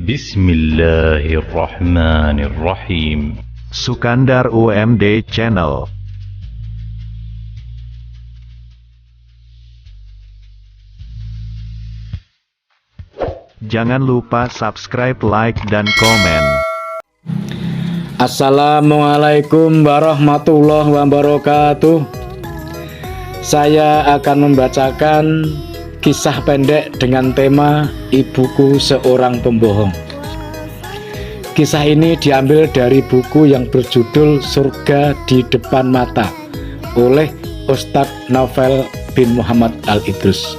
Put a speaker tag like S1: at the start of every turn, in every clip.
S1: Bismillahirrahmanirrahim.
S2: Sukandar UMD Channel. Jangan lupa subscribe, like, dan komen.
S3: Assalamualaikum warahmatullahi wabarakatuh. Saya akan membacakan kisah pendek dengan tema Ibuku Seorang Pembohong. Kisah ini diambil dari buku yang berjudul Surga di Depan Mata oleh Ustadz Naufal bin Muhammad Al-Idrus.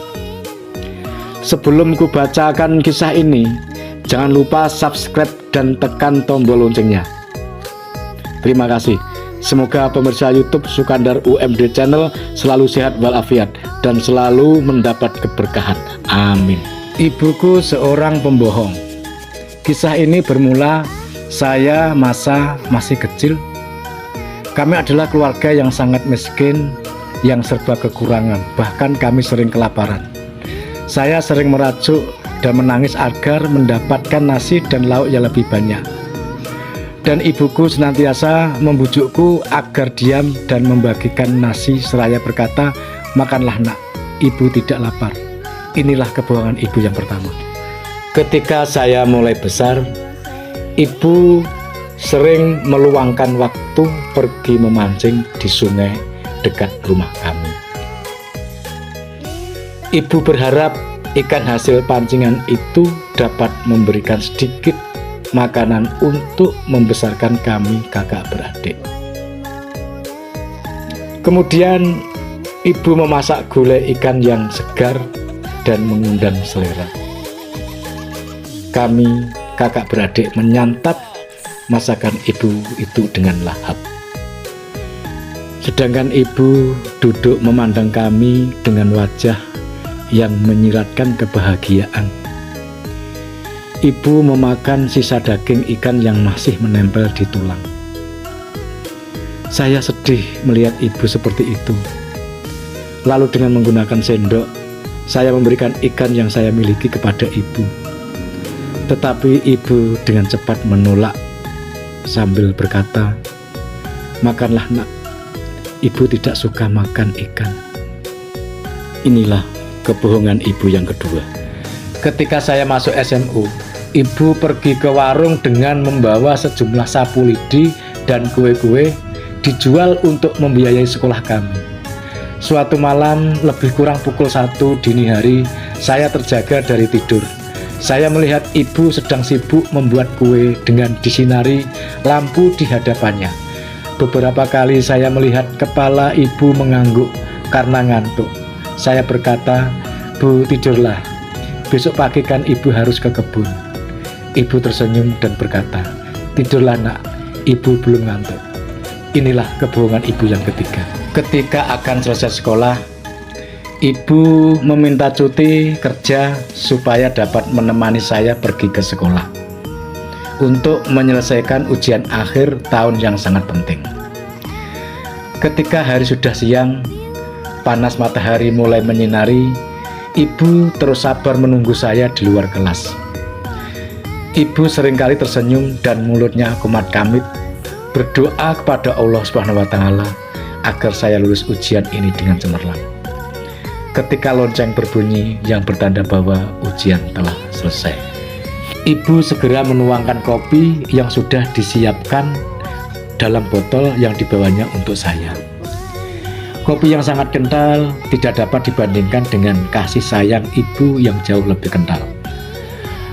S3: Sebelum kubacakan kisah ini, jangan lupa subscribe dan tekan tombol loncengnya. Terima kasih. Semoga pemirsa YouTube Sukandar UMD Channel selalu sehat walafiat dan selalu mendapat keberkahan. Amin. Ibuku Seorang Pembohong. Kisah ini bermula saya masa masih kecil. Kami adalah keluarga yang sangat miskin, yang serba kekurangan, bahkan kami sering kelaparan. Saya sering merajuk dan menangis agar mendapatkan nasi dan lauk yang lebih banyak. Dan ibuku senantiasa membujukku agar diam dan membagikan nasi seraya berkata, "Makanlah nak, ibu tidak lapar." Inilah kebohongan ibu yang pertama. Ketika saya mulai besar, ibu sering meluangkan waktu pergi memancing di sungai dekat rumah kami. Ibu berharap ikan hasil pancingan itu dapat memberikan sedikit makanan untuk membesarkan kami kakak beradik. Kemudian ibu memasak gulai ikan yang segar dan mengundang selera. Kami kakak beradik menyantap masakan ibu itu dengan lahap. Sedangkan ibu duduk memandang kami dengan wajah yang menyiratkan kebahagiaan. Ibu memakan sisa daging ikan yang masih menempel di tulang. Saya sedih melihat ibu seperti itu. Lalu dengan menggunakan sendok, saya memberikan ikan yang saya miliki kepada ibu. Tetapi ibu dengan cepat menolak sambil berkata, "Makanlah nak, ibu tidak suka makan ikan." Inilah kebohongan ibu yang kedua. Ketika saya masuk SMU, ibu pergi ke warung dengan membawa sejumlah sapu lidi dan kue-kue dijual untuk membiayai sekolah kami. Suatu malam lebih kurang pukul 1 dini hari, saya terjaga dari tidur. Saya melihat ibu sedang sibuk membuat kue dengan disinari lampu di hadapannya. Beberapa kali saya melihat kepala ibu mengangguk karena ngantuk. Saya berkata, "Bu, tidurlah. Besok pagi kan ibu harus ke kebun." Ibu tersenyum dan berkata, "Tidurlah nak, ibu belum ngantuk." Inilah kebohongan ibu yang ketiga. Ketika akan selesai sekolah, ibu meminta cuti kerja supaya dapat menemani saya pergi ke sekolah untuk menyelesaikan ujian akhir tahun yang sangat penting. Ketika hari sudah siang, panas matahari mulai menyinari, ibu terus sabar menunggu saya di luar kelas. Ibu seringkali tersenyum dan mulutnya kumat kamit berdoa kepada Allah Subhanahu wa Ta'ala agar saya lulus ujian ini dengan cemerlang. Ketika lonceng berbunyi yang bertanda bahwa ujian telah selesai, ibu segera menuangkan kopi yang sudah disiapkan dalam botol yang dibawanya untuk saya. Kopi yang sangat kental tidak dapat dibandingkan dengan kasih sayang ibu yang jauh lebih kental.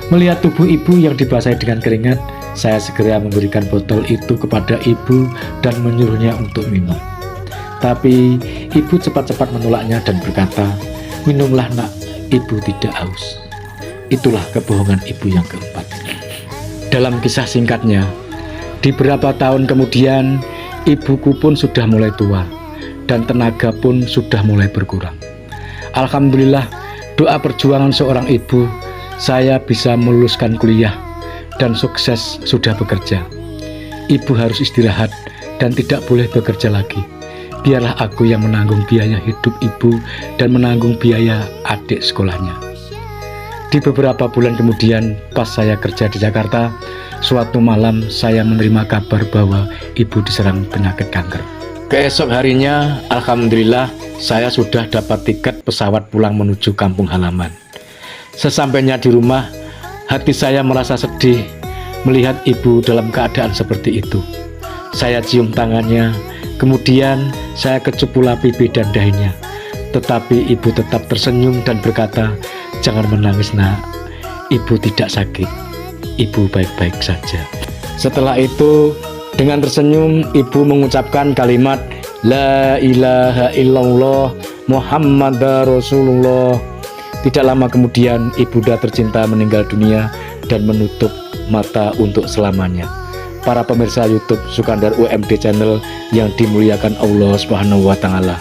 S3: Melihat tubuh ibu yang dibasahi dengan keringat, saya segera memberikan botol itu kepada ibu dan menyuruhnya untuk minum. Tapi ibu cepat-cepat menolaknya dan berkata, "Minumlah nak, ibu tidak haus." Itulah kebohongan ibu yang keempat. Dalam kisah singkatnya, di beberapa tahun kemudian, ibuku pun sudah mulai tua dan tenaga pun sudah mulai berkurang. Alhamdulillah, doa perjuangan seorang ibu, saya bisa meluluskan kuliah dan sukses sudah bekerja. Ibu harus istirahat dan tidak boleh bekerja lagi. Biarlah aku yang menanggung biaya hidup ibu dan menanggung biaya adik sekolahnya. Di Di beberapa bulan kemudian, pas saya kerja di Jakarta, suatu malam saya menerima kabar bahwa ibu diserang penyakit kanker. Keesok harinya, alhamdulillah, saya sudah dapat tiket pesawat pulang menuju kampung halaman. Sesampainya di rumah, hati saya merasa sedih melihat ibu dalam keadaan seperti itu. Saya cium tangannya, kemudian saya kecup pula pipi dan dahinya. Tetapi ibu tetap tersenyum dan berkata, "Jangan menangis nak, ibu tidak sakit, ibu baik-baik saja." Setelah itu, dengan tersenyum, ibu mengucapkan kalimat La ilaha illallah Muhammad Rasulullah. Tidak lama kemudian, ibunda tercinta meninggal dunia dan menutup mata untuk selamanya. Para pemirsa YouTube Sukandar UMD Channel yang dimuliakan Allah Subhanahu wa Ta'ala,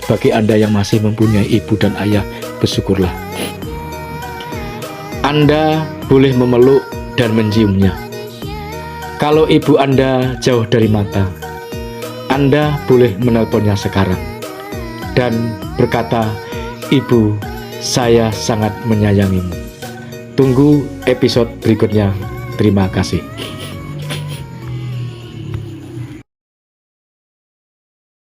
S3: bagi Anda yang masih mempunyai ibu dan ayah, bersyukurlah. Anda boleh memeluk dan menciumnya. Kalau ibu Anda jauh dari mata, Anda boleh menelponnya sekarang dan berkata, "Ibu, saya sangat menyayangimu." Tunggu episode berikutnya. Terima kasih.